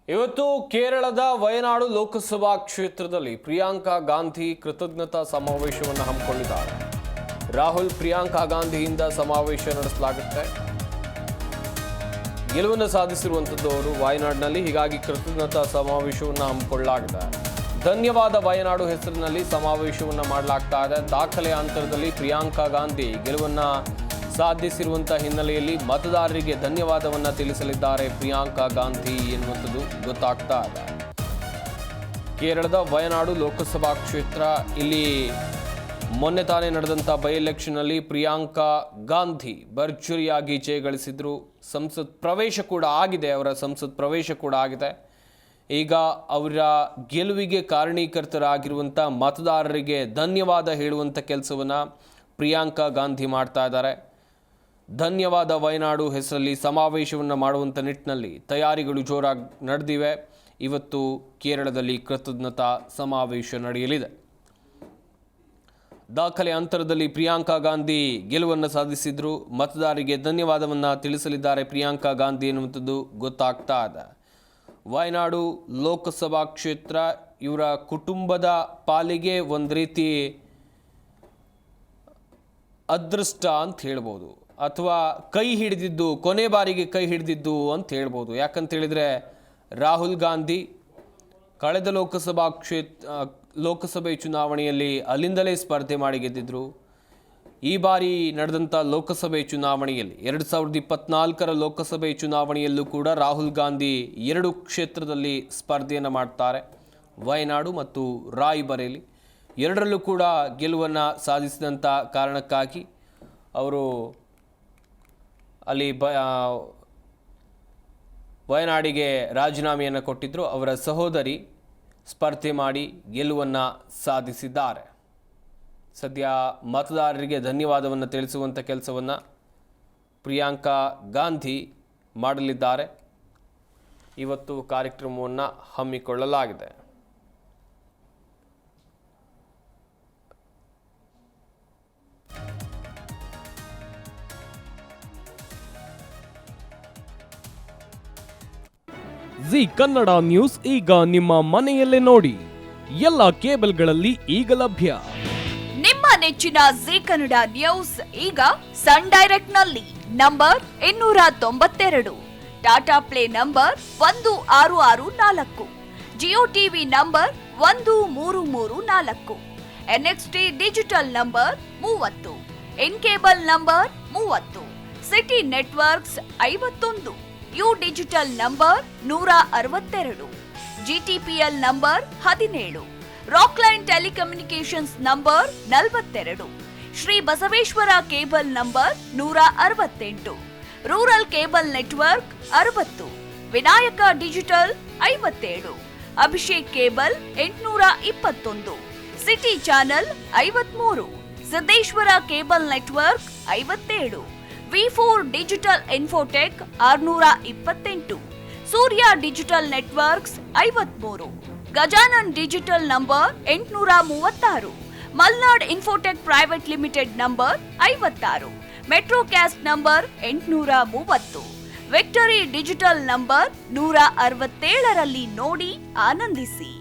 ಇವತ್ತು ಕೇರಳದ ವಯನಾಡು ಲೋಕಸಭಾ ಕ್ಷೇತ್ರದಲ್ಲಿ ಪ್ರಿಯಾಂಕಾ ಗಾಂಧಿ ಕೃತಜ್ಞತಾ ಸಮಾವೇಶವನ್ನು ಹಮ್ಮಿಕೊಂಡಿದ್ದಾರೆ. ರಾಹುಲ್ ಪ್ರಿಯಾಂಕಾ ಗಾಂಧಿಯಿಂದ ಸಮಾವೇಶ ನಡೆಸಲಾಗುತ್ತೆ. ಗೆಲುವನ್ನು ಸಾಧಿಸಿರುವಂಥದ್ದು ಅವರು ವಯನಾಡಿನಲ್ಲಿ, ಹೀಗಾಗಿ ಕೃತಜ್ಞತಾ ಸಮಾವೇಶವನ್ನು ಹಮ್ಮಿಕೊಳ್ಳಲಾಗಿದೆ. ಧನ್ಯವಾದ ವಯನಾಡು ಹೆಸರಿನಲ್ಲಿ ಸಮಾವೇಶವನ್ನು ಮಾಡಲಾಗ್ತಾ ಇದೆ. ದಾಖಲೆಯ ಅಂತರದಲ್ಲಿ ಪ್ರಿಯಾಂಕಾ ಗಾಂಧಿ ಗೆಲುವನ್ನು ಸಾಧಿಸಿರುವಂತಹ ಹಿನ್ನೆಲೆಯಲ್ಲಿ ಮತದಾರರಿಗೆ ಧನ್ಯವಾದವನ್ನ ತಿಳಿಸಲಿದ್ದಾರೆ ಪ್ರಿಯಾಂಕಾ ಗಾಂಧಿ ಎನ್ನುವಂಥದ್ದು ಗೊತ್ತಾಗ್ತಾ ಇದೆ. ಕೇರಳದ ವಯನಾಡು ಲೋಕಸಭಾ ಕ್ಷೇತ್ರ, ಇಲ್ಲಿ ಮೊನ್ನೆ ತಾನೇ ನಡೆದಂಥ ಬೈ ಎಲೆಕ್ಷನ್ ನಲ್ಲಿ ಪ್ರಿಯಾಂಕಾ ಗಾಂಧಿ ಭರ್ಜರಿಯಾಗಿ ಜಯಗಳಿಸಿದ್ರು. ಸಂಸತ್ ಪ್ರವೇಶ ಕೂಡ ಆಗಿದೆ. ಈಗ ಅವರ ಗೆಲುವಿಗೆ ಕಾರಣೀಕರ್ತರಾಗಿರುವಂಥ ಮತದಾರರಿಗೆ ಧನ್ಯವಾದ ಹೇಳುವಂಥ ಕೆಲಸವನ್ನು ಪ್ರಿಯಾಂಕಾ ಗಾಂಧಿ ಮಾಡ್ತಾ ಇದ್ದಾರೆ. ಧನ್ಯವಾದ ವಯನಾಡು ಹೆಸರಲ್ಲಿ ಸಮಾವೇಶವನ್ನು ಮಾಡುವಂಥ ನಿಟ್ಟಿನಲ್ಲಿ ತಯಾರಿಗಳು ಜೋರಾಗಿ ನಡೆದಿವೆ. ಇವತ್ತು ಕೇರಳದಲ್ಲಿ ಕೃತಜ್ಞತಾ ಸಮಾವೇಶ ನಡೆಯಲಿದೆ. ದಾಖಲೆ ಅಂತರದಲ್ಲಿ ಪ್ರಿಯಾಂಕಾ ಗಾಂಧಿ ಗೆಲುವನ್ನು ಸಾಧಿಸಿದ್ರು. ಮತದಾರರಿಗೆ ಧನ್ಯವಾದವನ್ನು ತಿಳಿಸಲಿದ್ದಾರೆ ಪ್ರಿಯಾಂಕಾ ಗಾಂಧಿ ಎನ್ನುವಂಥದ್ದು ಗೊತ್ತಾಗ್ತಾ ಇದೆ. ವಯನಾಡು ಲೋಕಸಭಾ ಕ್ಷೇತ್ರ ಇವರ ಕುಟುಂಬದ ಪಾಲಿಗೆ ಒಂದು ರೀತಿ ಅದೃಷ್ಟ ಅಂತ ಹೇಳ್ಬೋದು, ಅಥವಾ ಕೊನೆ ಬಾರಿಗೆ ಕೈ ಹಿಡಿದಿದ್ದು ಅಂತ ಹೇಳ್ಬೋದು. ಯಾಕಂತೇಳಿದರೆ ರಾಹುಲ್ ಗಾಂಧಿ ಕಳೆದ ಲೋಕಸಭೆ ಚುನಾವಣೆಯಲ್ಲಿ ಅಲ್ಲಿಂದಲೇ ಸ್ಪರ್ಧೆ ಮಾಡಿ ಗೆದ್ದಿದ್ರು. ಈ ಬಾರಿ ನಡೆದಂಥ ಲೋಕಸಭೆ ಚುನಾವಣೆಯಲ್ಲಿ 2024ರ ಲೋಕಸಭೆ ಚುನಾವಣೆಯಲ್ಲೂ ಕೂಡ ರಾಹುಲ್ ಗಾಂಧಿ 2 ಕ್ಷೇತ್ರದಲ್ಲಿ ಸ್ಪರ್ಧೆಯನ್ನು ಮಾಡ್ತಾರೆ. ವಯನಾಡು ಮತ್ತು ರಾಯ್ಬರೇಲಿ ಎರಡರಲ್ಲೂ ಕೂಡ ಗೆಲುವನ್ನು ಸಾಧಿಸಿದಂಥ ಕಾರಣಕ್ಕಾಗಿ ಅವರು ಅಲ್ಲಿ ವಯನಾಡಿಗೆ ರಾಜೀನಾಮೆಯನ್ನು ಕೊಟ್ಟಿದ್ದರು. ಅವರ ಸಹೋದರಿ ಸ್ಪರ್ಧೆ ಮಾಡಿ ಗೆಲುವನ್ನು ಸಾಧಿಸಿದ್ದಾರೆ. ಸದ್ಯ ಮತದಾರರಿಗೆ ಧನ್ಯವಾದವನ್ನು ತಿಳಿಸುವಂಥ ಕೆಲಸವನ್ನು ಪ್ರಿಯಾಂಕಾ ಗಾಂಧಿ ಮಾಡಲಿದ್ದಾರೆ. ಇವತ್ತು ಕಾರ್ಯಕ್ರಮವನ್ನು ಹಮ್ಮಿಕೊಳ್ಳಲಾಗಿದೆ. ಜಿ ಕನ್ನಡ ನ್ಯೂಸ್ ಈಗ ನಿಮ್ಮ ಮನೆಯಲ್ಲೇ ನೋಡಿ. ಎಲ್ಲ ಕೇಬಲ್ಗಳಲ್ಲಿ ಈಗ ಲಭ್ಯ. ನಿಮ್ಮ ನೆಚ್ಚಿನ ಜಿ ಕನ್ನಡ ನ್ಯೂಸ್ ಈಗ ಸನ್ ಡೈರೆಕ್ಟ್ ನಲ್ಲಿ number 292, Tata play number 1664, Jio TV number 1334, NXT digital number 30, in cable number 30, city networks 51, U digital number 162, GTPL number 17, Rockline telecommunications number 42, Shri Basaveshwara cable number 168, rural cable network 60, Vinayaka digital 57, Abhishek cable 821, city channel 53, Siddeshwara cable network 57, V4 digital Infotech 628, Surya digital networks 53, Gajanan digital number 836, Malnad Infotech Private Limited number 56, Metrocast number 830, Victory Digital number 167ರಲ್ಲಿ ನೋಡಿ ಆನಂದಿಸಿ.